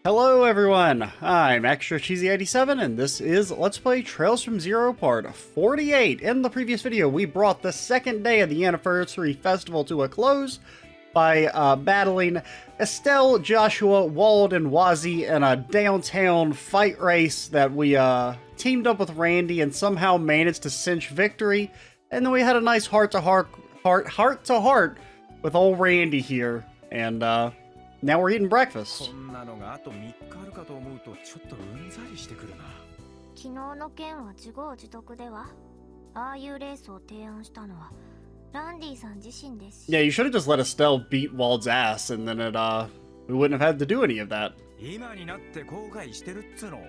Hello everyone, I'm Extra Cheesy 87 and this is Let's Play Trails from Zero Part 48. In the previous video, we brought the second day of the anniversary festival to a close by battling Estelle, Joshua, Wald, and Wazzy in a downtown fight race that we teamed up with Randy and somehow managed to cinch victory. And then we had a nice heart-to-heart with old Randy here, and now we're eating breakfast. 昨日の件は自業自得では。ああいうレースを提案したのはランディさん自身です。 Yeah, you should have just let Estelle beat Wald's ass, and then we wouldn't have had to do any of that. 今になって後悔してるっつうの。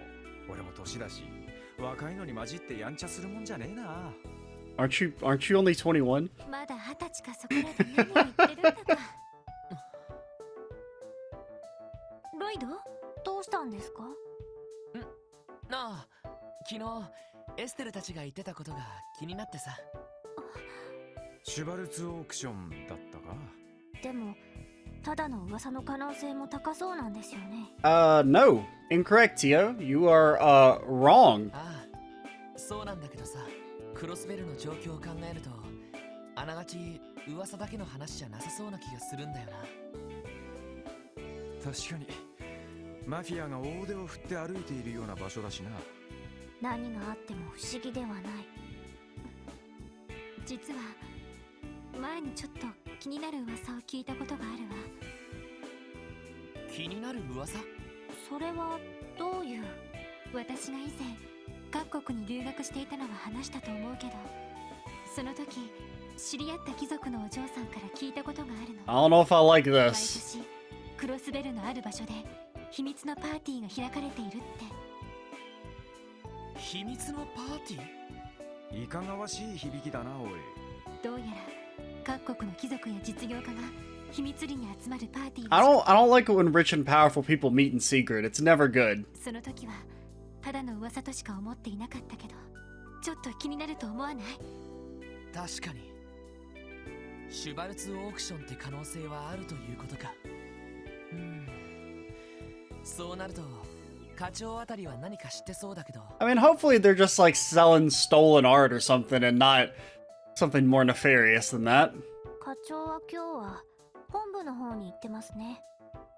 俺も年だし、若いのに混じってやんちゃするもんじゃねえな。Aren't you only 21? まだ20歳かそこらで何を言ってるんだか。ロイド、どうしたんですか？ああ、昨日エステルたちが言ってたことが気になってさ。シュバルツオークションだったか？でもただの噂の可能性も高そうなんですよね。No. Incorrect, Tio. You are, wrong. ああ、そうなんだけどさ、クロスベルの状況を考えると、あながち噂だけの話じゃなさそうな気がするんだよな。確かに、マフィアが大手を振って歩いているような場所だしな。何があっても不思議ではない。実は前にちょっと気になる噂を聞いたことがあるわ。気になる噂？それはどういう？私が以前各国に留学していたのは話したと思うけど、その時知り合った貴族のお嬢さんから聞いたことがあるの。 I don't know if I like 毎 this. 年クロスベルのある場所で秘密のパーティーが開かれているって。秘密のパーティー？いかがわしい響きだな、おい。どうやら各国の貴族や実業家が秘密裏に集まるパーティー。 I don't like it when rich and powerful people meet in secret. It's never good. その時はただの噂としか思っていなかったけど、ちょっと気になると思わない？確かに。シュバルツオークションって可能性はあるということか。そうなると課長あたりは何か知ってそうだけど。I mean, hopefully they're just like selling stolen art or something and not something more nefarious than that. 課長は今日は本部の方に行ってますね。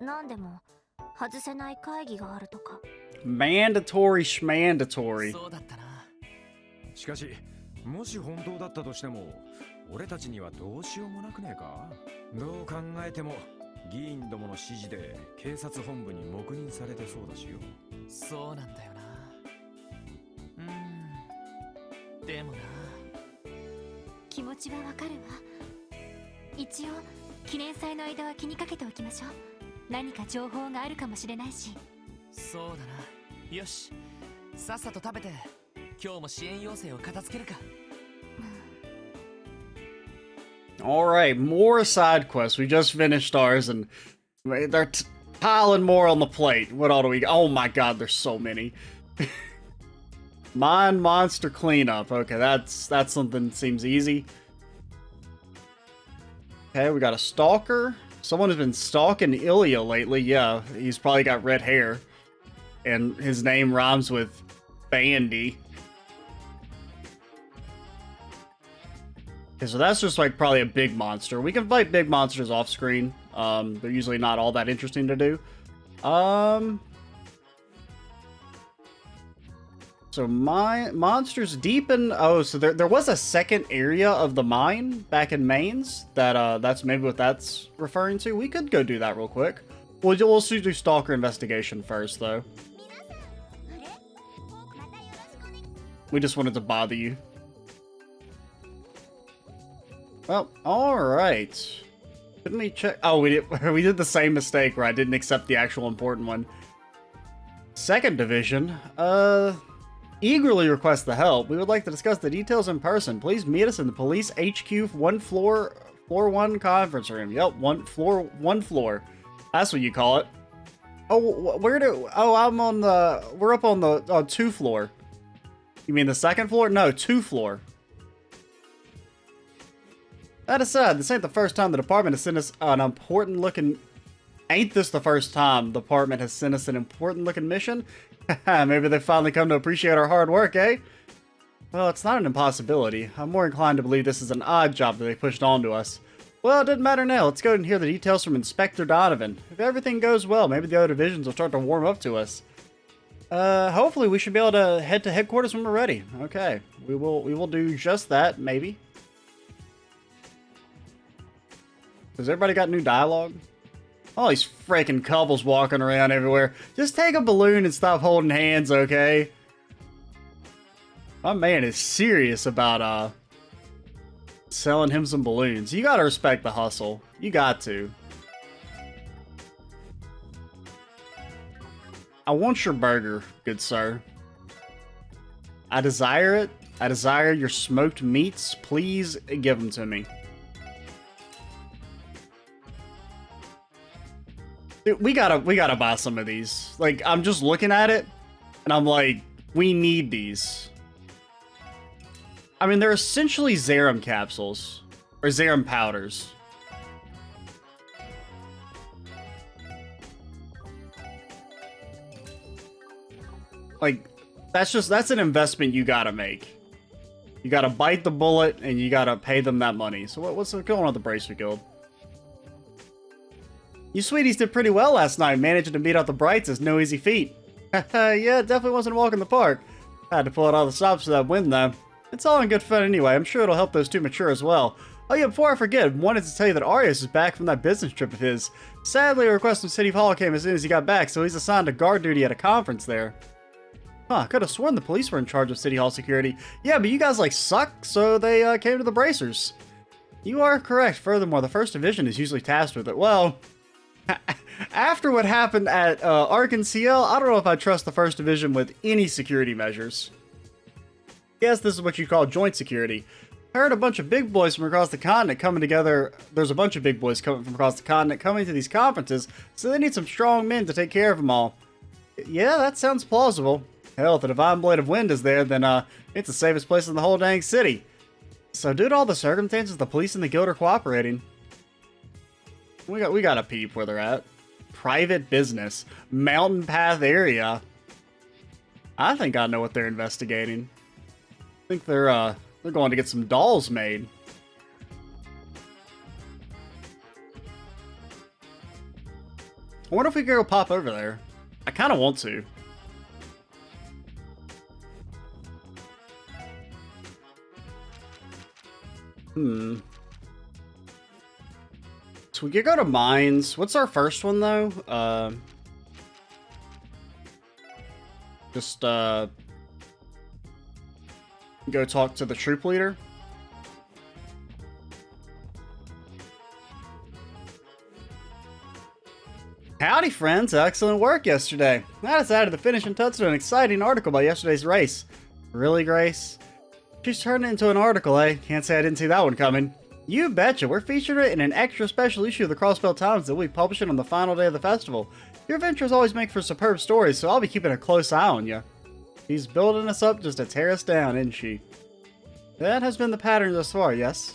なんでも外せない会議があるとか。 Mandatory schmandatory. そうだったな。しかし、もし本当だったとしても、俺たちにはどうしようもなくねえか？どう考えても議員どもの指示で警察本部に黙認されてそうだしよ。そうなんだよな。でもな。気持ちはわかるわ。一応記念祭の間は気にかけておきましょう。何か情報があるかもしれないし。そうだな。よし、さっさと食べて今日も支援要請を片付けるか。Alright, more side quests. We just finished ours and they're piling more on the plate. What all do we got? Oh my god, there's so many. Mine monster cleanup. Okay, that's something that seems easy. Okay, we got a stalker. Someone has been stalking Illya lately. Yeah, he's probably got red hair. And his name rhymes with Bandy. Okay, so that's just like probably a big monster. We can fight big monsters off screen. They're usually not all that interesting to do. So my monsters deep in... Oh, so there was a second area of the mine back in Mainz. That's maybe what that's referring to. We could go do that real quick. We'll do stalker investigation first, though. We just wanted to bother you. Well, alright. Couldn't we check? Oh, we did the same mistake where I didn't accept the actual important one. Second division. Eagerly request the help. We would like to discuss the details in person. Please meet us in the police HQ floor 1 conference room. Yep, one floor. That's what you call it. Oh, we're up on the 2 floor. You mean the second floor? No, 2 floor. That aside, this ain't the first time the department has sent us an important looking Ain't this the first time the department has sent us an important-looking mission? Maybe they've finally come to appreciate our hard work, eh? Well, it's not an impossibility. I'm more inclined to believe this is an odd job that they pushed onto us. Well, it doesn't matter now. Let's go and hear the details from Inspector Donovan. If everything goes well, maybe the other divisions will start to warm up to us. Hopefully we should be able to head to headquarters when we're ready. Okay, we will do just that, maybe. Has everybody got new dialogue? All these freaking couples walking around everywhere. Just take a balloon and stop holding hands, okay? My man is serious about, selling him some balloons. You gotta respect the hustle. You got to. I want your burger, good sir. I desire it. I desire your smoked meats. Please give them to me. Dude, we gotta buy some of these. Like, I'm just looking at it, and I'm like, we need these. I mean, they're essentially Zerum capsules. Or Zerum powders. Like, that's an investment you gotta make. You gotta bite the bullet, and you gotta pay them that money. So what's going on with the Bracer Guild? You sweeties did pretty well last night. Managing to beat out the Brights is no easy feat. Yeah, it definitely wasn't a walk in the park. Had to pull out all the stops for that win, though. It's all in good fun anyway. I'm sure it'll help those two mature as well. Oh yeah, before I forget, wanted to tell you that Arias is back from that business trip of his. Sadly, a request from City Hall came as soon as he got back, so he's assigned to guard duty at a conference there. Huh, I could have sworn the police were in charge of City Hall security. Yeah, but you guys, like, suck, so they came to the Bracers. You are correct. Furthermore, the 1st Division is usually tasked with it. Well, after what happened at Arkansas, I don't know if I trust the 1st Division with any security measures. Yes, this is what you call joint security. I heard a bunch of big boys from across the continent coming together. There's a bunch of big boys coming from across the continent coming to these conferences, so they need some strong men to take care of them all. Yeah, that sounds plausible. Hell, if the Divine Blade of Wind is there, then it's the safest place in the whole dang city. So due to all the circumstances, the police and the guild are cooperating. We got a peep where they're at. Private business. Mountain Path area. I think I know what they're investigating. I think they're going to get some dolls made. I wonder if we could go pop over there. I kind of want to. So we could go to mines. What's our first one, though? Just, go talk to the troop leader. Howdy, friends. Excellent work yesterday. I decided to finish and touch on an exciting article about yesterday's race. Really, Grace? She's turned it into an article, eh? Can't say I didn't see that one coming. You betcha. We're featuring it in an extra special issue of the Crossbell Times that we'll be publishing on the final day of the festival. Your adventures always make for superb stories, so I'll be keeping a close eye on you. She's building us up just to tear us down, isn't she? That has been the pattern thus far, yes?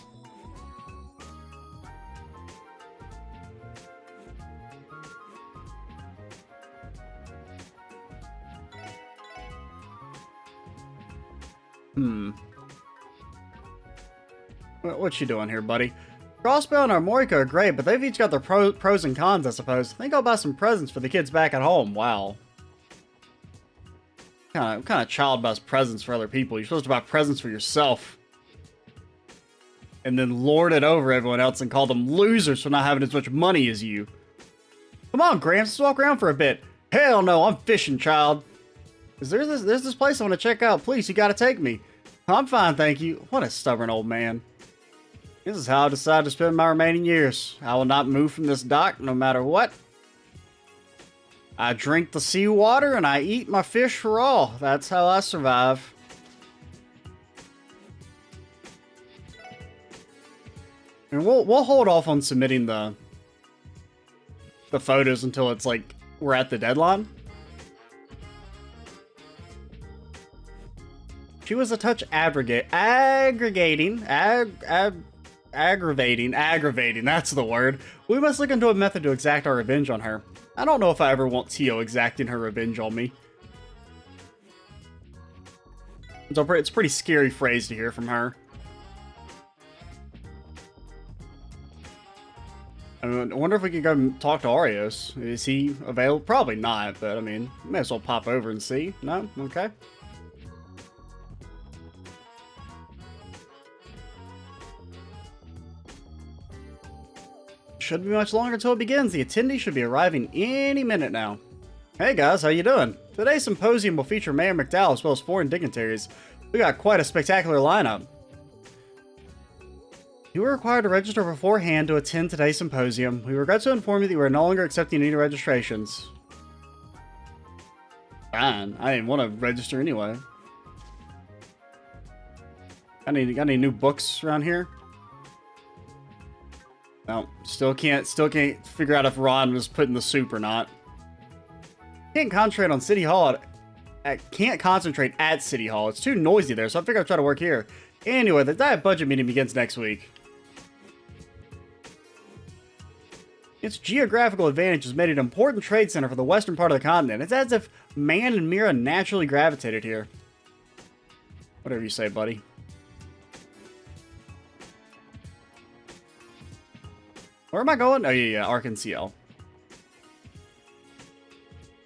What you doing here, buddy? Crossbow and Armorica are great, but they've each got their pros and cons, I suppose. I think I'll buy some presents for the kids back at home. Wow. What kind of child buys presents for other people? You're supposed to buy presents for yourself. And then lord it over everyone else and call them losers for not having as much money as you. Come on, Gramps, let's walk around for a bit. Hell no, I'm fishing, child. There's this place I want to check out. Please, you gotta take me. I'm fine, thank you. What a stubborn old man. This is how I decide to spend my remaining years. I will not move from this dock, no matter what. I drink the seawater and I eat my fish raw. That's how I survive. And we'll hold off on submitting the photos until it's like we're at the deadline. She was a touch aggregating. aggravating, that's the word. We must look into a method to exact our revenge on her. I don't know if I ever want Tio exacting her revenge on me. It's a pretty scary phrase to hear from her. I mean, I wonder if we could go talk to Arios. Is he available? Probably not, but I mean, may as well pop over and see. No? Okay. Shouldn't be much longer until it begins. The attendees should be arriving any minute now. Hey guys, how you doing? Today's symposium will feature Mayor McDowell as well as foreign dignitaries. We got quite a spectacular lineup. You were required to register beforehand to attend today's symposium. We regret to inform you that we are no longer accepting any registrations. Fine, I didn't want to register anyway. Got any new books around here? No, still can't figure out if Ron was put in the soup or not. Can't concentrate on City Hall. Can't concentrate at City Hall. It's too noisy there, so I figured I'd try to work here. Anyway, the diet budget meeting begins next week. Its geographical advantage has made it an important trade center for the western part of the continent. It's as if Man and Mira naturally gravitated here. Whatever you say, buddy. Where am I going? Oh, yeah, Arkansas.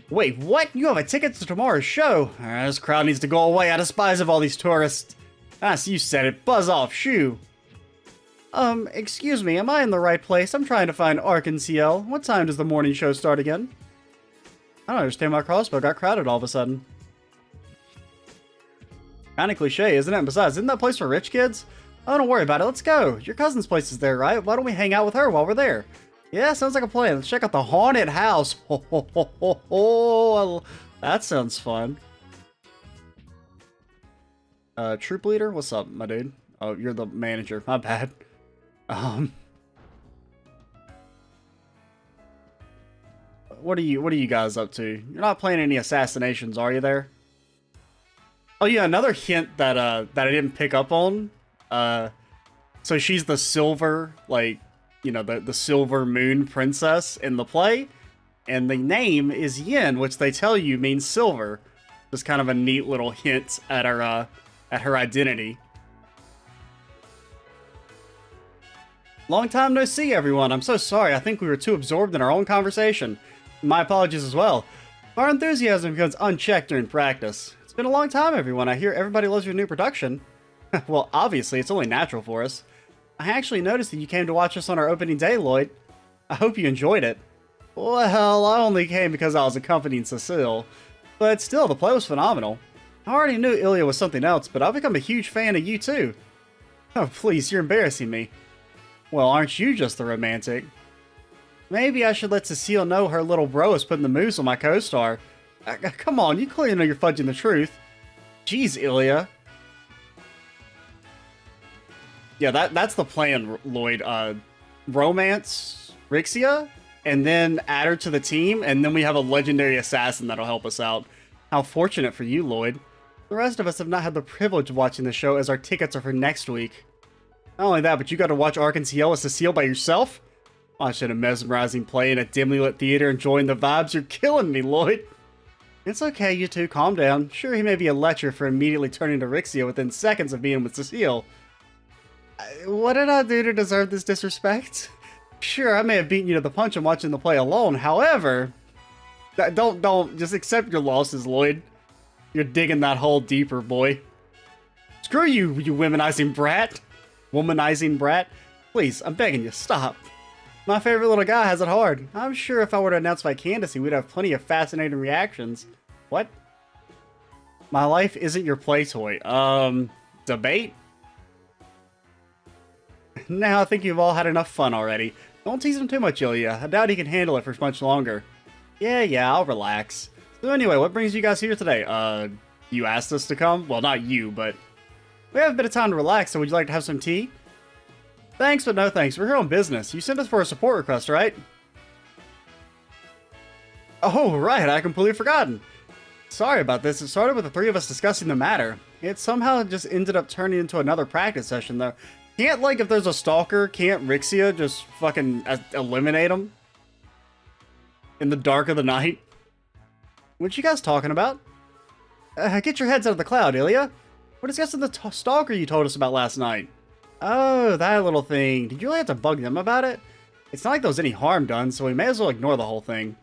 Wait, what? You have a ticket to tomorrow's show? This crowd needs to go away. I despise of all these tourists. Ah, so you said it. Buzz off, shoo. Excuse me, am I in the right place? I'm trying to find Arkansas. What time does the morning show start again? I don't understand why Crossbow got crowded all of a sudden. Kinda cliche, isn't it? And besides, isn't that place for rich kids? Oh, don't worry about it. Let's go. Your cousin's place is there, right? Why don't we hang out with her while we're there? Yeah, sounds like a plan. Let's check out the haunted house. Ho, ho, ho, ho, ho. That sounds fun. Troop leader? What's up, my dude? Oh, you're the manager. My bad. What are you guys up to? You're not planning any assassinations, are you there? Oh yeah, another hint that that I didn't pick up on. So she's the silver, like, you know, the silver moon princess in the play, and the name is Yin, which they tell you means silver. Just kind of a neat little hint at her identity. Long time no see, everyone. I'm so sorry. I think we were too absorbed in our own conversation. My apologies as well. Our enthusiasm becomes unchecked during practice. It's been a long time, everyone. I hear everybody loves your new production. Well, obviously, it's only natural for us. I actually noticed that you came to watch us on our opening day, Lloyd. I hope you enjoyed it. Well, I only came because I was accompanying Cecile. But still, the play was phenomenal. I already knew Illya was something else, but I've become a huge fan of you too. Oh, please, you're embarrassing me. Well, aren't you just the romantic? Maybe I should let Cecile know her little bro is putting the moves on my co-star. Come on, you clearly know you're fudging the truth. Jeez, Illya. Yeah, that's the plan, Lloyd. Romance Rixia, and then add her to the team, and then we have a legendary assassin that'll help us out. How fortunate for you, Lloyd. The rest of us have not had the privilege of watching the show, as our tickets are for next week. Not only that, but you got to watch Arkansas with Cecile by yourself? Watching a mesmerizing play in a dimly lit theater, enjoying the vibes. You're killing me, Lloyd. It's okay, you two, calm down. Sure, he may be a lecher for immediately turning to Rixia within seconds of being with Cecile. What did I do to deserve this disrespect? Sure, I may have beaten you to the punch in watching the play alone. However, don't just accept your losses, Lloyd. You're digging that hole deeper, boy. Screw you, you womanizing brat. Womanizing brat. Please, I'm begging you, stop. My favorite little guy has it hard. I'm sure if I were to announce my candidacy, we'd have plenty of fascinating reactions. What? My life isn't your play toy. Debate? Now I think you've all had enough fun already. Don't tease him too much, Illya. I doubt he can handle it for much longer. Yeah, I'll relax. So anyway, what brings you guys here today? You asked us to come? Well, not you, but we have a bit of time to relax, so would you like to have some tea? Thanks, but no thanks. We're here on business. You sent us for a support request, right? Oh, right. I completely forgotten. Sorry about this. It started with the three of us discussing the matter. It somehow just ended up turning into another practice session, though. Can't, like, if there's a stalker, can't Rixia just fucking eliminate him? In the dark of the night? What you guys talking about? Get your heads out of the cloud, Illya. We're discussing the stalker you told us about last night. Oh, that little thing. Did you really have to bug them about it? It's not like there was any harm done, so we may as well ignore the whole thing.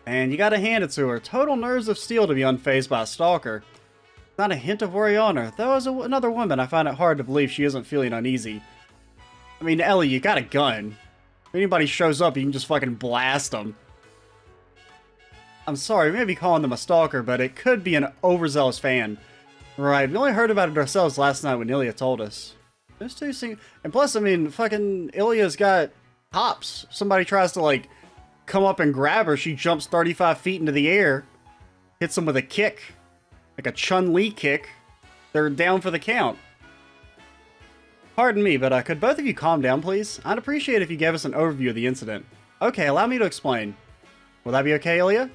And you gotta hand it to her. Total nerves of steel to be unfazed by a stalker. Not a hint of worry on her. Though as another woman, I find it hard to believe she isn't feeling uneasy. I mean, Ellie, you got a gun. If anybody shows up, you can just fucking blast them. I'm sorry, we may be calling them a stalker, but it could be an overzealous fan. Right, we only heard about it ourselves last night when Illya told us. Those two seem... And plus, I mean, fucking Ilya's got hops. Somebody tries to, like, come up and grab her, she jumps 35 feet into the air, hits them with a kick. Like a Chun-Li kick. They're down for the count. Pardon me, but could both of you calm down, please? I'd appreciate if you gave us an overview of the incident. Okay, allow me to explain. Will that be okay, Illya?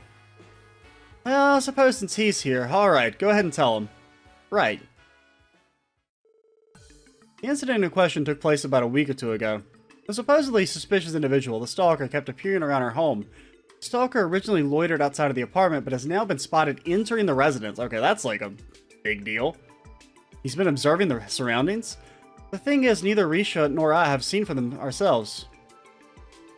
Well, I suppose since he's here. Alright, go ahead and tell him. Right. The incident in question took place about a week or two ago. The supposedly suspicious individual, the stalker, kept appearing around our home. The stalker originally loitered outside of the apartment, but has now been spotted entering the residence. Okay, that's like a big deal. He's been observing the surroundings. The thing is, neither Risha nor I have seen for them ourselves.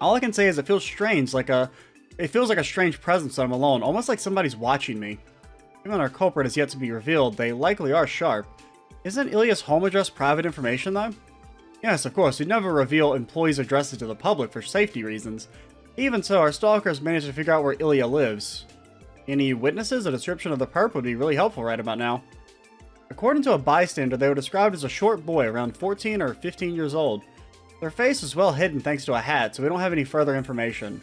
All I can say is it feels strange, it feels like a strange presence when I'm alone, almost like somebody's watching me. Even our culprit is yet to be revealed, they likely are sharp. Isn't Ilya's home address private information, though? Yes, of course, we never reveal employees' addresses to the public for safety reasons. Even so, our stalkers managed to figure out where Illya lives. Any witnesses? A description of the perp would be really helpful right about now. According to a bystander, they were described as a short boy, around 14 or 15 years old. Their face is well hidden thanks to a hat, so we don't have any further information.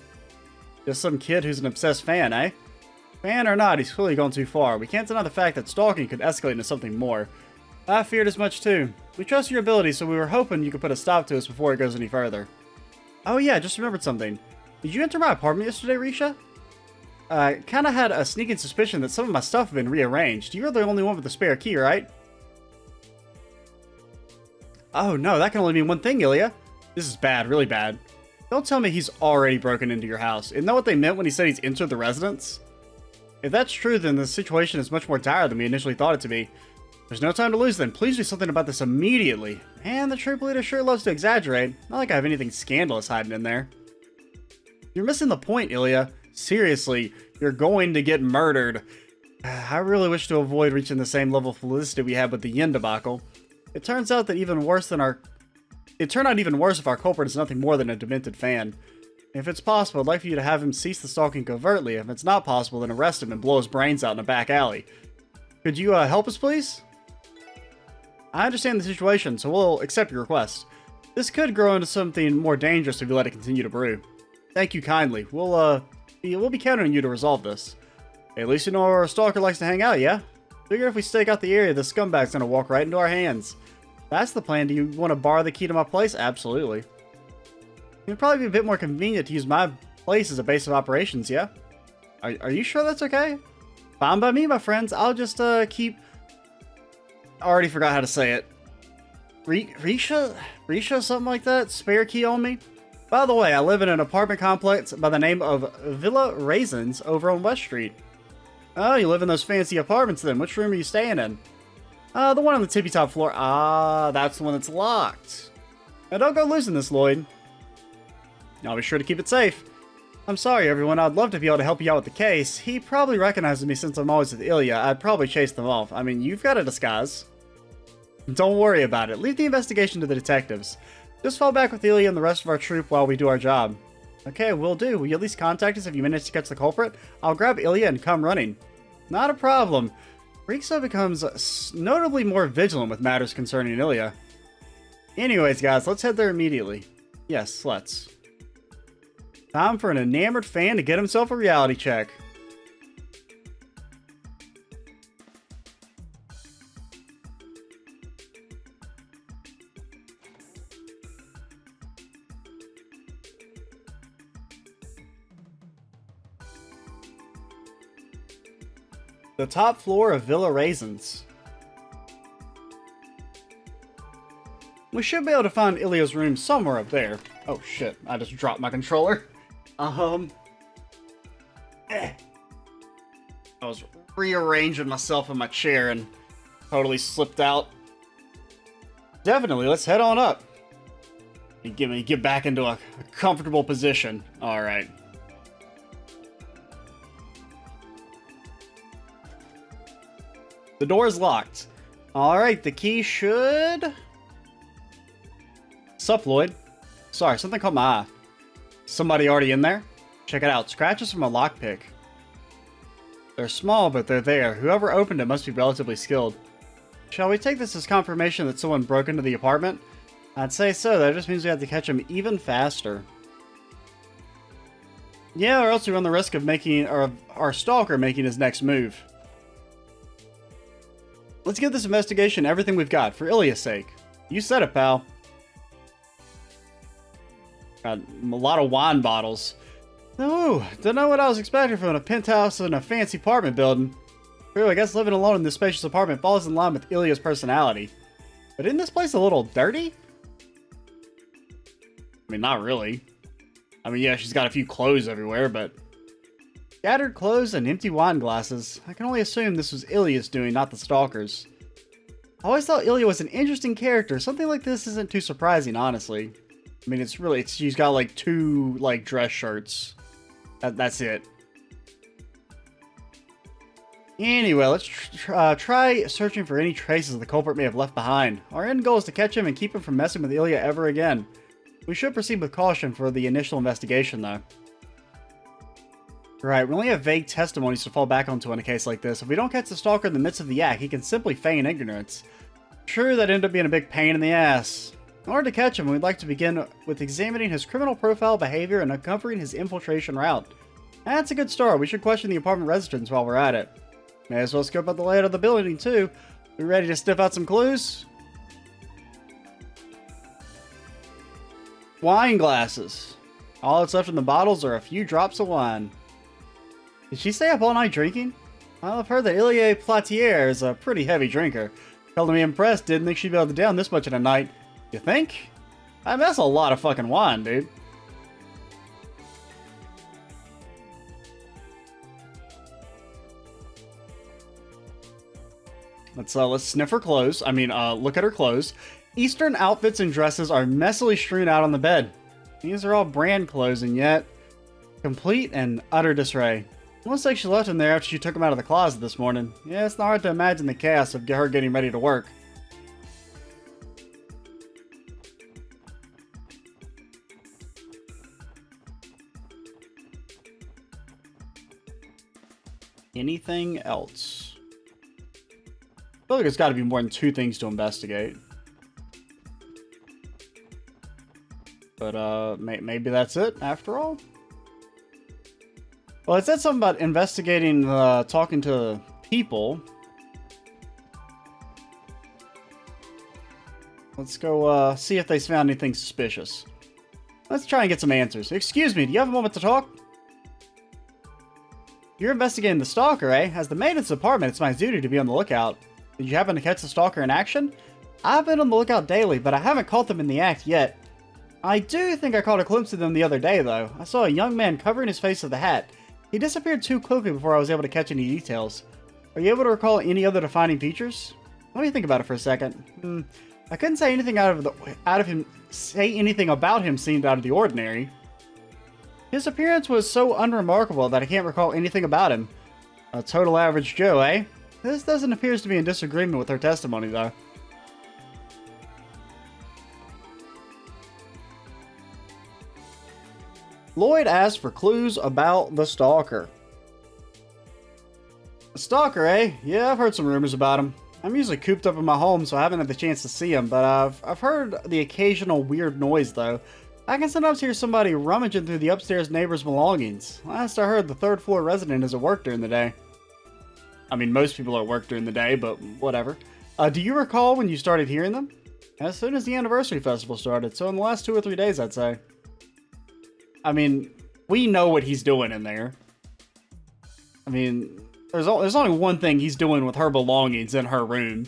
Just some kid who's an obsessed fan, eh? Fan or not, he's clearly gone too far. We can't deny the fact that stalking could escalate into something more. I feared as much too. We trust your ability, so we were hoping you could put a stop to us before it goes any further. Oh yeah, I just remembered something. Did you enter my apartment yesterday, Risha? I kinda had a sneaking suspicion that some of my stuff had been rearranged. You're the only one with the spare key, right? Oh no, that can only mean one thing, Illya. This is bad, really bad. Don't tell me he's already broken into your house. Isn't that what they meant when he said he's entered the residence? If that's true, then the situation is much more dire than we initially thought it to be. There's no time to lose then. Please do something about this immediately. Man, the troop leader sure loves to exaggerate. Not like I have anything scandalous hiding in there. You're missing the point, Illya. Seriously, you're going to get murdered. I really wish to avoid reaching the same level of felicity we had with the Yin debacle. It turns out that It turned out even worse if our culprit is nothing more than a demented fan. If it's possible, I'd like for you to have him cease the stalking covertly. If it's not possible, then arrest him and blow his brains out in a back alley. Could you help us, please? I understand the situation, so we'll accept your request. This could grow into something more dangerous if you let it continue to brew. Thank you kindly. We'll be counting on you to resolve this. Hey, at least you know where our stalker likes to hang out, yeah? Figure if we stake out the area, the scumbag's gonna walk right into our hands. That's the plan. Do you want to borrow the key to my place? Absolutely. It'd probably be a bit more convenient to use my place as a base of operations, yeah? Are you sure that's okay? Fine by me, my friends. I'll just keep... I already forgot how to say it. Risha? Risha, something like that? Spare key on me? By the way, I live in an apartment complex by the name of Villa Raisins over on West Street. Oh, you live in those fancy apartments then. Which room are you staying in? The one on the tippy-top floor. Ah, that's the one that's locked. Now don't go losing this, Lloyd. I'll be sure to keep it safe. I'm sorry, everyone. I'd love to be able to help you out with the case. He probably recognizes me since I'm always with Illya. I'd probably chase them off. I mean, you've got a disguise. Don't worry about it. Leave the investigation to the detectives. Just fall back with Illya and the rest of our troop while we do our job. Okay, will do. Will you at least contact us if you manage to catch the culprit? I'll grab Illya and come running. Not a problem. Rixia becomes notably more vigilant with matters concerning Illya. Anyways, guys, let's head there immediately. Yes, let's. Time for an enamored fan to get himself a reality check. The top floor of Villa Raisins. We should be able to find Illya's room somewhere up there. Oh shit, I just dropped my controller. I was rearranging myself in my chair and totally slipped out. Definitely, let's head on up. Get back into a comfortable position. Alright. The door is locked. Alright, the key should... Sup, Lloyd? Sorry, something caught my eye. Somebody already in there? Check it out. Scratches from a lockpick. They're small, but they're there. Whoever opened it must be relatively skilled. Shall we take this as confirmation that someone broke into the apartment? I'd say so. That just means we have to catch him even faster. Yeah, or else we run the risk of our stalker making his next move. Let's give this investigation everything we've got, for Illya's sake. You said it, pal. Got a lot of wine bottles. Oh, don't know what I was expecting from a penthouse in a fancy apartment building. True, I guess living alone in this spacious apartment falls in line with Illya's personality. But isn't this place a little dirty? I mean, not really. I mean, yeah, she's got a few clothes everywhere, but... Scattered clothes and empty wine glasses. I can only assume this was Illya's doing, not the stalker's. I always thought Illya was an interesting character. Something like this isn't too surprising, honestly. I mean, she's got like 2, like, dress shirts. That's it. Anyway, let's try searching for any traces the culprit may have left behind. Our end goal is to catch him and keep him from messing with Illya ever again. We should proceed with caution for the initial investigation, though. Right, we only have vague testimonies to fall back onto in a case like this. If we don't catch the stalker in the midst of the act, he can simply feign ignorance. Sure, that'd end up being a big pain in the ass. In order to catch him, we'd like to begin with examining his criminal profile, behavior, and uncovering his infiltration route. That's a good start. We should question the apartment residents while we're at it. May as well scope out the layout of the building, too. We ready to sniff out some clues? Wine glasses. All that's left in the bottles are a few drops of wine. Did she stay up all night drinking? Well, I've heard that Illya Platier is a pretty heavy drinker. Told me impressed, didn't think she'd be able to down this much in a night. You think? I mean, that's a lot of fucking wine, dude. Let's sniff her clothes. I mean, look at her clothes. Eastern outfits and dresses are messily strewn out on the bed. These are all brand clothes, and yet complete and utter disarray. Looks like she left them there after she took them out of the closet this morning. Yeah, it's not hard to imagine the chaos of her getting ready to work. Anything else? I feel like there's got to be more than 2 things to investigate. But, maybe that's it, after all? Well, it said something about investigating, talking to people. Let's go, see if they found anything suspicious. Let's try and get some answers. Excuse me, do you have a moment to talk? You're investigating the stalker, eh? As the maid of this apartment, it's my duty to be on the lookout. Did you happen to catch the stalker in action? I've been on the lookout daily, but I haven't caught them in the act yet. I do think I caught a glimpse of them the other day, though. I saw a young man covering his face with a hat. He disappeared too quickly before I was able to catch any details. Are you able to recall any other defining features? Let me think about it for a second. I couldn't say anything anything about him seemed out of the ordinary. His appearance was so unremarkable that I can't recall anything about him. A total average Joe, eh? This doesn't appear to be in disagreement with her testimony, though. Lloyd asked for clues about the stalker. The stalker, eh? Yeah, I've heard some rumors about him. I'm usually cooped up in my home, so I haven't had the chance to see him, but I've heard the occasional weird noise, though. I can sometimes hear somebody rummaging through the upstairs neighbor's belongings. Last I heard, the 3rd floor resident is at work during the day. I mean, most people are at work during the day, but whatever. Do you recall when you started hearing them? As soon as the anniversary festival started, so in the last 2 or 3 days, I'd say. I mean, we know what he's doing in there. I mean, there's only one thing he's doing with her belongings in her room.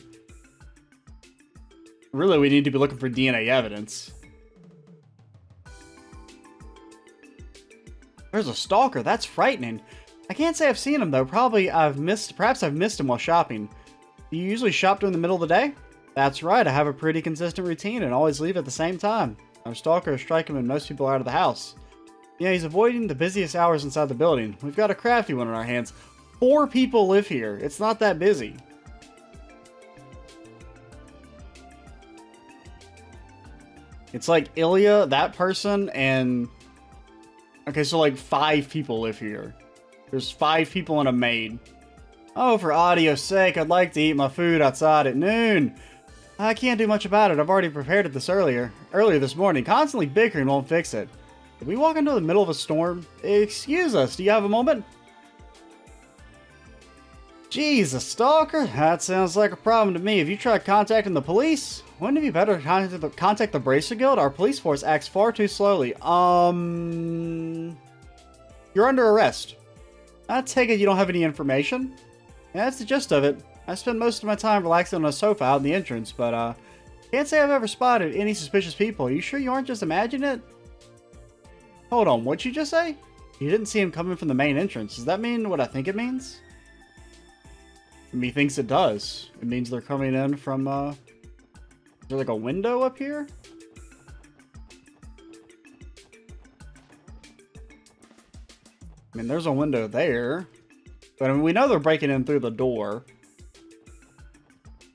Really, we need to be looking for DNA evidence. There's a stalker. That's frightening. I can't say I've seen him though. Perhaps I've missed him while shopping. Do you usually shop during the middle of the day? That's right. I have a pretty consistent routine and always leave at the same time. Our stalker is striking when most people are out of the house. Yeah, he's avoiding the busiest hours inside the building. We've got a crafty one on our hands. 4 people live here. It's not that busy. It's like Illya, that person, and... Okay, so like 5 people live here. There's 5 people and a maid. Oh, for audio's sake, I'd like to eat my food outside at noon. I can't do much about it. I've already prepared it earlier this morning. Constantly bickering won't fix it. Did we walk into the middle of a storm? Excuse us, do you have a moment? Jeez, a stalker? That sounds like a problem to me. Have you tried contacting the police? Wouldn't it be better to contact the Bracer Guild? Our police force acts far too slowly. You're under arrest. I take it you don't have any information? Yeah, that's the gist of it. I spend most of my time relaxing on a sofa out in the entrance, but can't say I've ever spotted any suspicious people. Are you sure you aren't just imagining it? Hold on, what'd you just say? You didn't see him coming from the main entrance. Does that mean what I think it means? Methinks it does. It means they're coming in from, is there like a window up here? I mean, there's a window there. But I mean, we know they're breaking in through the door.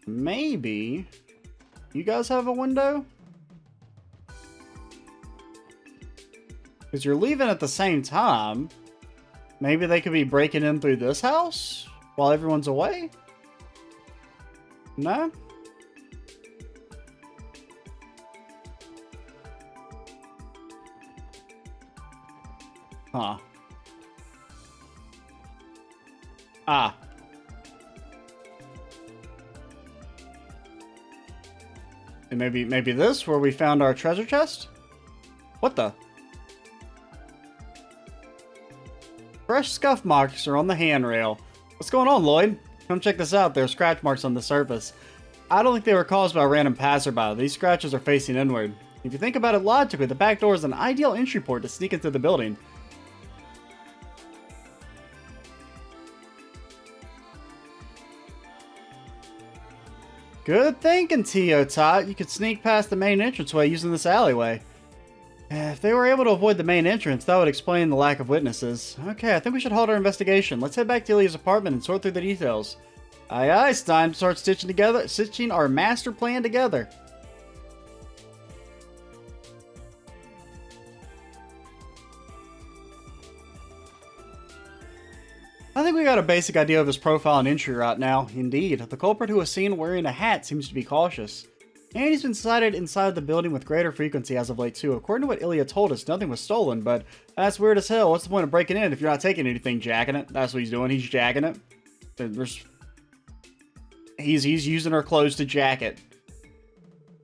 Maybe... You guys have a window? Because you're leaving at the same time. Maybe they could be breaking in through this house? While everyone's away? No? Huh. Ah. And maybe this, where we found our treasure chest? What the? Fresh scuff marks are on the handrail. What's going on, Lloyd? Come check this out. There are scratch marks on the surface. I don't think they were caused by a random passerby. These scratches are facing inward. If you think about it logically, the back door is an ideal entry port to sneak into the building. Good thinking, T.O. Tot. You could sneak past the main entranceway using this alleyway. If they were able to avoid the main entrance, that would explain the lack of witnesses. Okay, I think we should halt our investigation. Let's head back to Illya's apartment and sort through the details. Aye aye, it's time to start stitching our master plan together. I think we got a basic idea of his profile and entry route now. Indeed, the culprit who was seen wearing a hat seems to be cautious. And he's been sighted inside the building with greater frequency as of late too. According to what Illya told us, nothing was stolen, but that's weird as hell. What's the point of breaking in if you're not taking anything, jacking it? That's what he's doing, he's jacking it. He's using our clothes to jack it.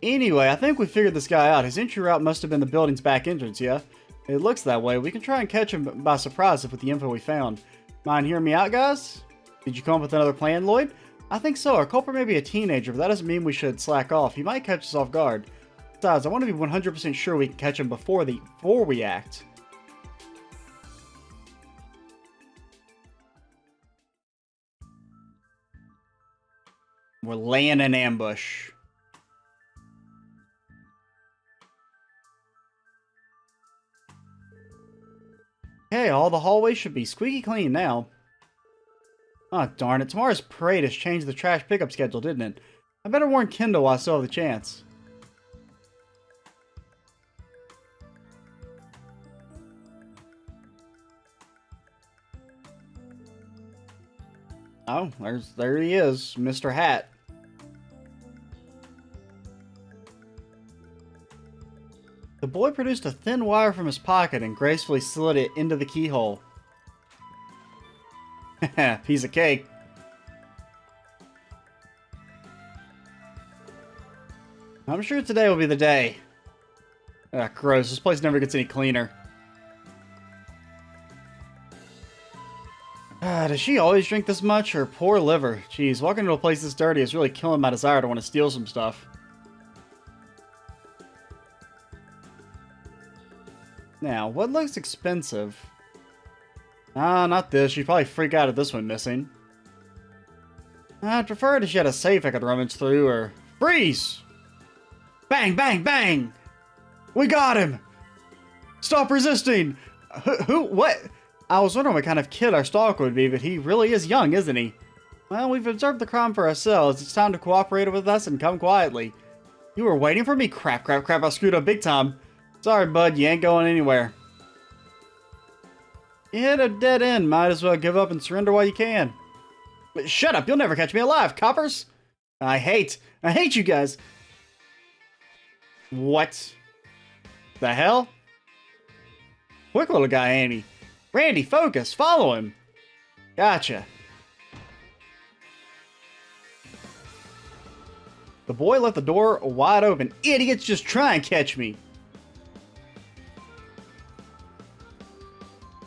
Anyway, I think we figured this guy out. His entry route must have been the building's back entrance, yeah? It looks that way. We can try and catch him by surprise with the info we found. Mind hearing me out, guys? Did you come up with another plan, Lloyd? I think so. Our culprit may be a teenager, but that doesn't mean we should slack off. He might catch us off guard. Besides, I want to be 100% sure we can catch him before we act. We're laying an ambush. Okay, all the hallways should be squeaky clean now. Oh, darn it. Tomorrow's parade has changed the trash pickup schedule, didn't it? I better warn Kendall while I still have the chance. Oh, there he is, Mr. Hat. The boy produced a thin wire from his pocket and gracefully slid it into the keyhole. Piece of cake. I'm sure today will be the day. Ah, gross. This place never gets any cleaner. Does she always drink this much? Her poor liver. Jeez, walking into a place this dirty is really killing my desire to want to steal some stuff. Now, what looks expensive? Ah, not this. You'd probably freak out if this went missing. I'd prefer it if you had a safe I could rummage through, or... Freeze! Bang, bang, bang! We got him! Stop resisting! Who? What? I was wondering what kind of kid our stalker would be, but he really is young, isn't he? Well, we've observed the crime for ourselves. It's time to cooperate with us and come quietly. You were waiting for me? Crap, crap, crap. I screwed up big time. Sorry, bud. You ain't going anywhere. You hit a dead end. Might as well give up and surrender while you can. But shut up. You'll never catch me alive, coppers. I hate you guys. What the hell? Quick little guy, ain't he? Randy, focus. Follow him. Gotcha. The boy left the door wide open. Idiots, just try and catch me.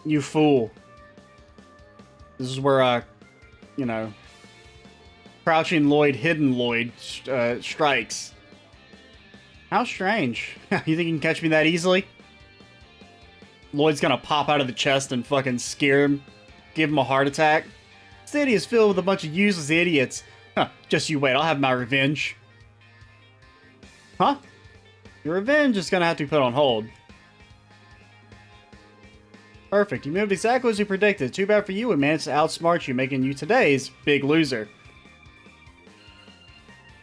You fool. This is where, you know, Crouching Lloyd, Hidden Lloyd strikes. How strange. You think you can catch me that easily? Lloyd's gonna pop out of the chest and fucking scare him. Give him a heart attack. This city is filled with a bunch of useless idiots. Huh, just you wait, I'll have my revenge. Huh? Your revenge is gonna have to be put on hold. Perfect, you moved exactly as you predicted. Too bad for you, we managed to outsmart you, making you today's big loser.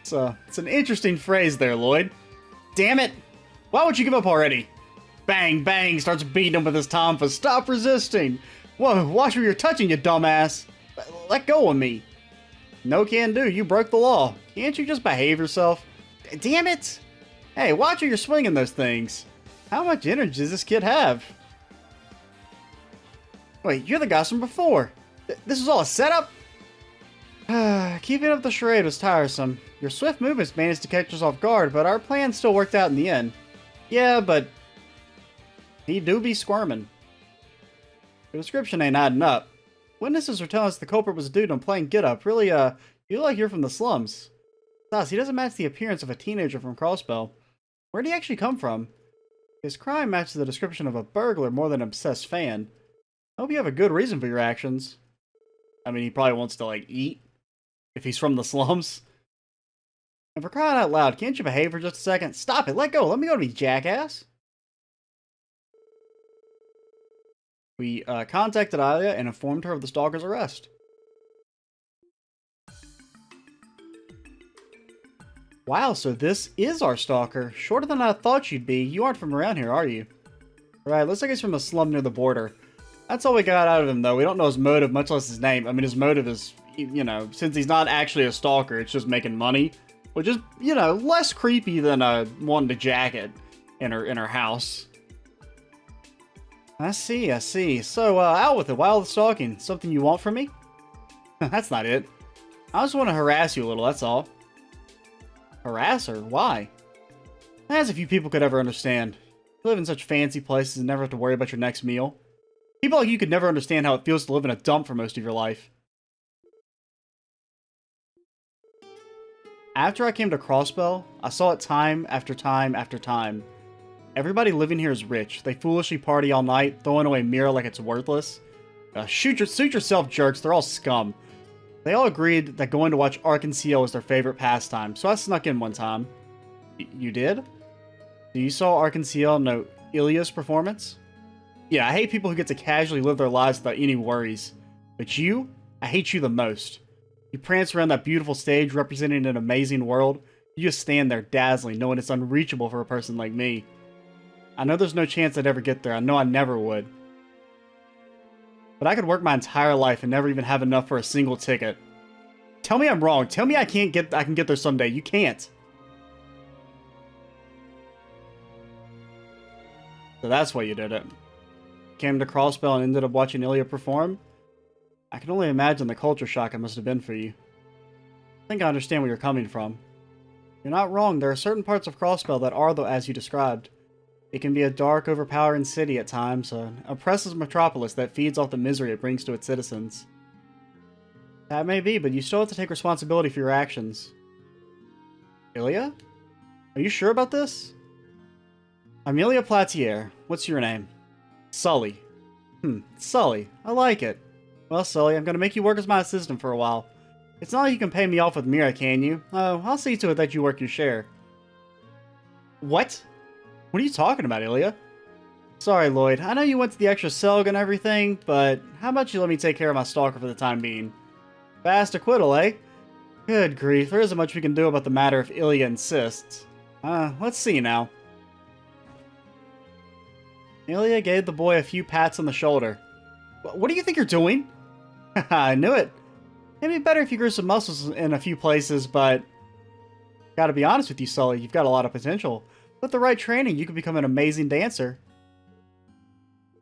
It's an interesting phrase there, Lloyd. Damn it! Why would you give up already? Bang, bang, starts beating him with his tonfa. Stop resisting! Whoa, watch where you're touching, you dumbass! Let go of me! No can do, you broke the law. Can't you just behave yourself? Damn it! Hey, watch where you're swinging those things. How much energy does this kid have? Wait, you're the guy from before. This is all a setup? Keeping up the charade was tiresome. Your swift movements managed to catch us off guard, but our plan still worked out in the end. Yeah, but... he do be squirming. The description ain't adding up. Witnesses are telling us the culprit was a dude on playing Get Up. Really, you look like you're from the slums. Thus, he doesn't match the appearance of a teenager from Crossbell. Where'd he actually come from? His crime matches the description of a burglar more than an obsessed fan. I hope you have a good reason for your actions. I mean, he probably wants to, like, eat. If he's from the slums. And for crying out loud, can't you behave for just a second? Stop it, let go, let me go to me, jackass. We contacted Illya and informed her of the stalker's arrest. Wow, so this is our stalker. Shorter than I thought you'd be. You aren't from around here, are you? Right, looks like he's from a slum near the border. That's all we got out of him, though. We don't know his motive, much less his name. I mean, his motive is, you know, since he's not actually a stalker, it's just making money. Which is, you know, less creepy than wanting to jack it in her house. I see, I see. So, out with it. Why all the stalking? Something you want from me? That's not it. I just want to harass you a little, that's all. Harass her? Why? As if you people could ever understand. You live in such fancy places and never have to worry about your next meal. People like you could never understand how it feels to live in a dump for most of your life. After I came to Crossbell, I saw it time after time after time. Everybody living here is rich. They foolishly party all night, throwing away mirror like it's worthless. Suit yourself, jerks. They're all scum. They all agreed that going to watch Arkansas was their favorite pastime, so I snuck in one time. You did? So you saw Arkansas know Illya's performance? Yeah, I hate people who get to casually live their lives without any worries. But you? I hate you the most. You prance around that beautiful stage representing an amazing world. You just stand there dazzling, knowing it's unreachable for a person like me. I know there's no chance I'd ever get there. I know I never would. But I could work my entire life and never even have enough for a single ticket. Tell me I'm wrong. Tell me I can get there someday. You can't. So that's why you did it. Came to Crossbell and ended up watching Illya perform? I can only imagine the culture shock it must have been for you. I think I understand where you're coming from. You're not wrong, there are certain parts of Crossbell that are as you described. It can be a dark, overpowering city at times, an oppressive metropolis that feeds off the misery it brings to its citizens. That may be, but you still have to take responsibility for your actions. Illya? Are you sure about this? I'm Illya Platier. What's your name? Sully. Sully. I like it. Well, Sully, I'm gonna make you work as my assistant for a while. It's not like you can pay me off with Mira, can you? Oh, I'll see to it that you work your share. What? What are you talking about, Illya? Sorry, Lloyd. I know you went to the extra Selg and everything, but how about you let me take care of my stalker for the time being? Fast acquittal, eh? Good grief, there isn't much we can do about the matter if Illya insists. Let's see now. Illya gave the boy a few pats on the shoulder. What do you think you're doing? I knew it. It'd be better if you grew some muscles in a few places, but... Gotta be honest with you, Sully, you've got a lot of potential. With the right training, you could become an amazing dancer.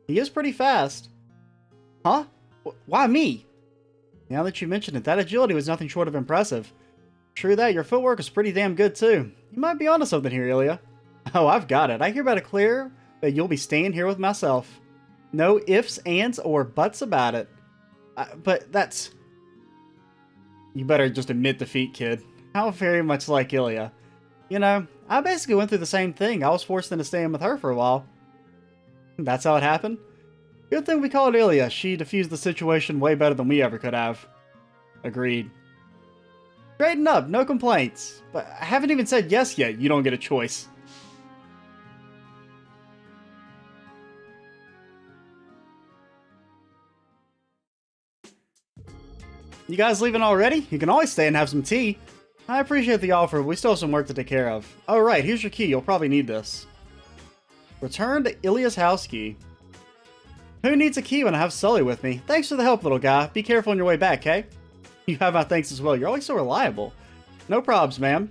He is pretty fast. Huh? Why me? Now that you mention it, that agility was nothing short of impressive. True that, your footwork is pretty damn good too. You might be onto something here, Illya. Oh, I've got it. I hereby declare that you'll be staying here with myself. No ifs, ands, or buts about it. But that's... You better just admit defeat, kid. How very much like Illya. You know, I basically went through the same thing. I was forced into staying with her for a while. That's how it happened? Good thing we called Illya. She diffused the situation way better than we ever could have. Agreed. Straighten up, no complaints. But I haven't even said yes yet. You don't get a choice. You guys leaving already? You can always stay and have some tea. I appreciate the offer, but we still have some work to take care of. Oh right, here's your key. You'll probably need this. Return to Ilya's house key. Who needs a key when I have Sully with me? Thanks for the help, little guy. Be careful on your way back, okay? You have my thanks as well. You're always so reliable. No probs, ma'am.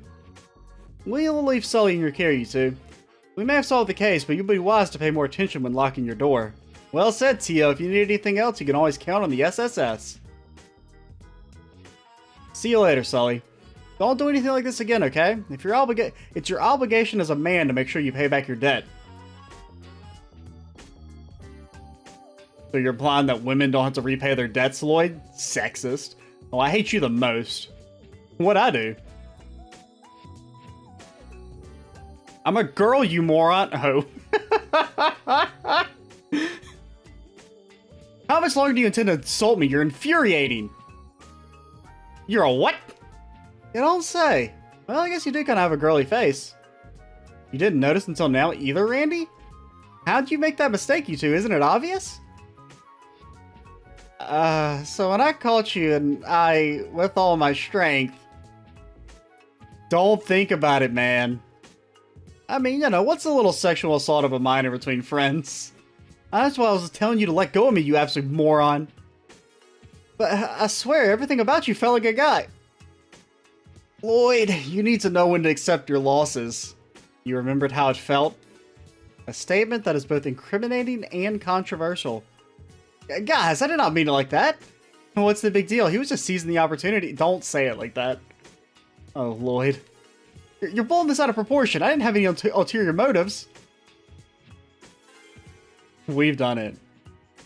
We'll leave Sully in your care, you two. We may have solved the case, but you'll be wise to pay more attention when locking your door. Well said, Tio. If you need anything else, you can always count on the SSS. See you later, Sully. Don't do anything like this again, okay? If you're it's your obligation as a man to make sure you pay back your debt. So you're implying that women don't have to repay their debts, Lloyd? Sexist. Oh, I hate you the most. What'd I do? I'm a girl, you moron. Oh. How much longer do you intend to insult me? You're infuriating. You're a what? You don't say. Well, I guess you do kind of have a girly face. You didn't notice until now either, Randy? How'd you make that mistake, you two? Isn't it obvious? So when I caught you and with all my strength... Don't think about it, man. I mean, you know, what's a little sexual assault of a minor between friends? That's why I was telling you to let go of me, you absolute moron. But I swear, everything about you felt like a guy. Lloyd, you need to know when to accept your losses. You remembered how it felt? A statement that is both incriminating and controversial. Guys, I did not mean it like that. What's the big deal? He was just seizing the opportunity. Don't say it like that. Oh, Lloyd. You're blowing this out of proportion. I didn't have any ulterior motives. We've done it.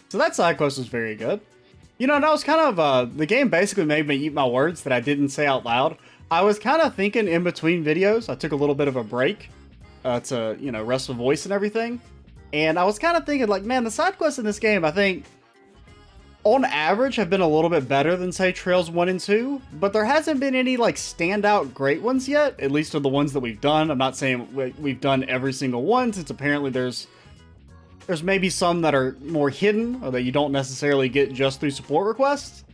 So that side quest was very good. You know, and I was kind of, the game basically made me eat my words that I didn't say out loud. I was kind of thinking in between videos. I took a little bit of a break to, you know, rest my voice and everything. And I was kind of thinking, like, man, the side quests in this game, I think, on average, have been a little bit better than, say, Trails 1 and 2. But there hasn't been any, like, standout great ones yet. At least of the ones that we've done. I'm not saying we've done every single one, since apparently there's maybe some that are more hidden, or that you don't necessarily get just through support requests.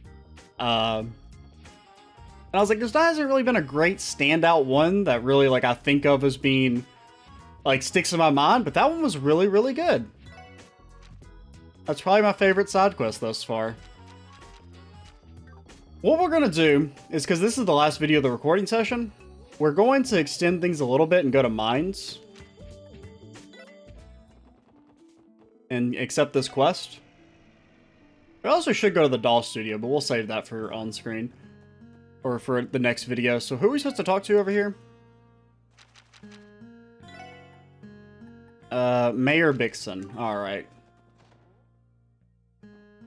And I was like, there hasn't really been a great standout one that really, like, I think of as being, like, sticks in my mind, but that one was really, really good. That's probably my favorite side quest thus far. What we're going to do is, because this is the last video of the recording session, we're going to extend things a little bit and go to mines. And accept this quest. We also should go to the doll studio, but we'll save that for on screen. Or for the next video. So who are we supposed to talk to over here? Mayor Bixson. Alright.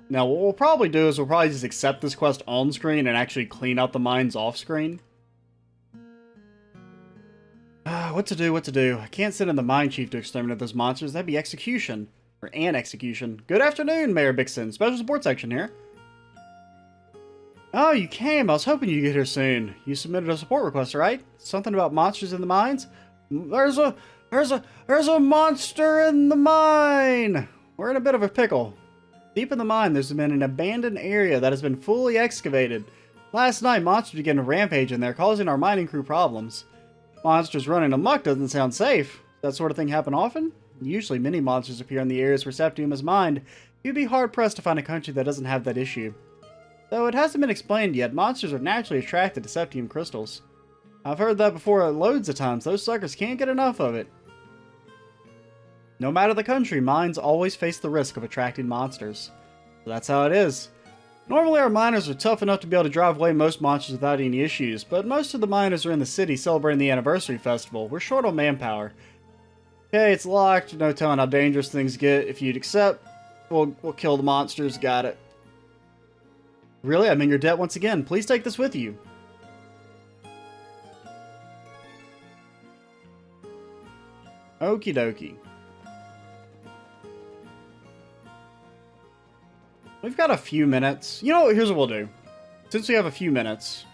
Now what we'll probably do is we'll probably just accept this quest on screen and actually clean out the mines off screen. What to do? I can't send in the mine chief to exterminate those monsters. That'd be execution. Or an execution. Good afternoon, Mayor Bixon. Special support section here. Oh, you came. I was hoping you'd get here soon. You submitted a support request, right? Something about monsters in the mines? There's a monster in the mine! We're in a bit of a pickle. Deep in the mine, there's been an abandoned area that has been fully excavated. Last night, monsters began to rampage in there, causing our mining crew problems. Monsters running amok doesn't sound safe. Does that sort of thing happen often? Usually, many monsters appear in the areas where septium is mined. You'd be hard-pressed to find a country that doesn't have that issue. Though it hasn't been explained yet, monsters are naturally attracted to septium crystals. I've heard that before loads of times. Those suckers can't get enough of it. No matter the country, mines always face the risk of attracting monsters. So that's how it is. Normally our miners are tough enough to be able to drive away most monsters without any issues, but most of the miners are in the city celebrating the anniversary festival. We're short on manpower. Okay, it's locked. No telling how dangerous things get. If you'd accept, we'll kill the monsters. Got it. Really? I'm in your debt once again. Please take this with you. Okie dokie. We've got a few minutes. You know what? Here's what we'll do. Since we have a few minutes,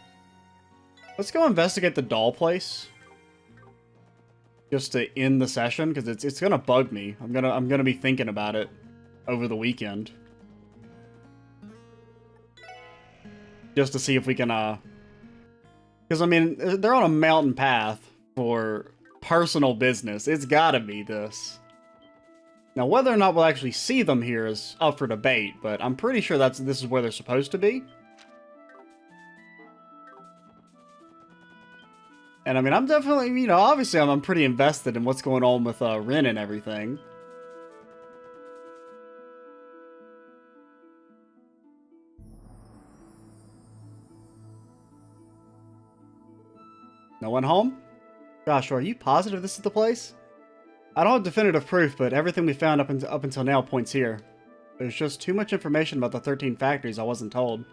let's go investigate the doll place. Just to end the session, because it's gonna bug me. I'm gonna be thinking about it over the weekend. Just to see if we can because I mean, they're on a mountain path for personal business. It's gotta be this. Now, whether or not we'll actually see them here is up for debate, but I'm pretty sure this is where they're supposed to be. And I mean, I'm definitely, you know, obviously I'm pretty invested in what's going on with Rin and everything. No one home? Joshua, are you positive this is the place? I don't have definitive proof, but everything we found up until now points here. There's just too much information about the 13 factories I wasn't told.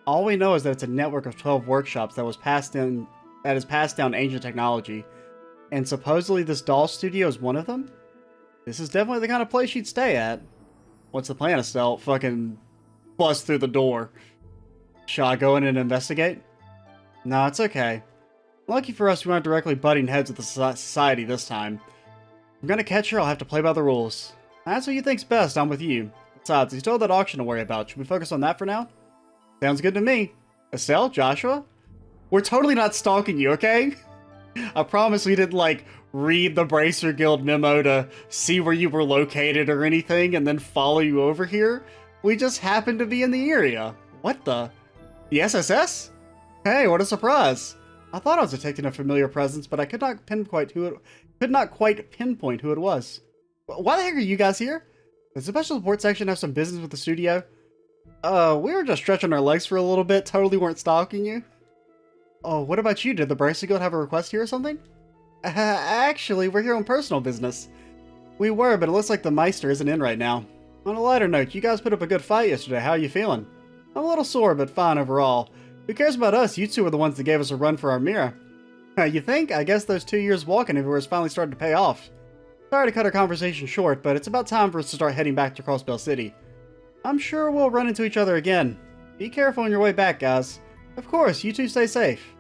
All we know is that it's a network of 12 workshops that has passed down ancient technology, and supposedly this doll studio is one of them? This is definitely the kind of place you'd stay at. What's the plan, Estelle? Fucking bust through the door. Shall I go in and investigate? No, it's okay. Lucky for us, we weren't directly butting heads with the society this time. I'm gonna catch her, I'll have to play by the rules. That's what you think's best, I'm with you. Besides, you still have that auction to worry about. Should we focus on that for now? Sounds good to me. Estelle? Joshua? We're totally not stalking you, okay? I promise we didn't, like, read the Bracer Guild memo to see where you were located or anything and then follow you over here. We just happened to be in the area. What the? The SSS? Hey, what a surprise. I thought I was detecting a familiar presence, but I could not pinpoint who it was. Why the heck are you guys here? Does the special support section have some business with the studio? We were just stretching our legs for a little bit, totally weren't stalking you. Oh, what about you? Did the Bracer Guild have a request here or something? Actually, we're here on personal business. We were, but it looks like the Meister isn't in right now. On a lighter note, you guys put up a good fight yesterday. How are you feeling? I'm a little sore, but fine overall. Who cares about us? You two were the ones that gave us a run for our mirror. You think? I guess those 2 years walking everywhere has finally started to pay off. Sorry to cut our conversation short, but it's about time for us to start heading back to Crossbell City. I'm sure we'll run into each other again. Be careful on your way back, guys. Of course, you two stay safe.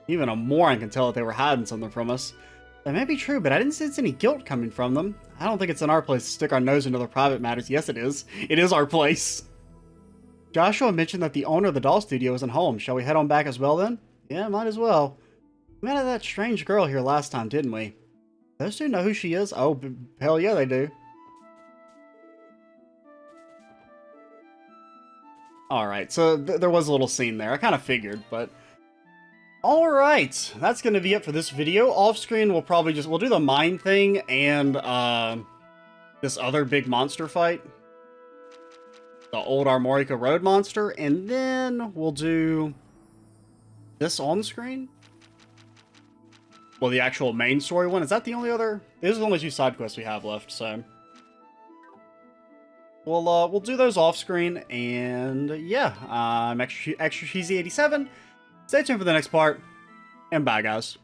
Even a moron can tell that they were hiding something from us. That may be true, but I didn't sense any guilt coming from them. I don't think it's in our place to stick our nose into their private matters. Yes, it is. It is our place. Joshua mentioned that the owner of the doll studio isn't home. Shall we head on back as well, then? Yeah, might as well. We met that strange girl here last time, didn't we? Those two know who she is? Oh, hell yeah, they do. Alright, so there was a little scene there. I kind of figured, but... Alright, that's going to be it for this video. Off screen, we'll do the mine thing and this other big monster fight. The old Armorica Road monster, and then we'll do this on screen. Well, the actual main story one. Is that the only other? These are the only two side quests we have left, so. we'll do those off screen, and yeah, I'm extra cheesy 87. Stay tuned for the next part, and bye, guys.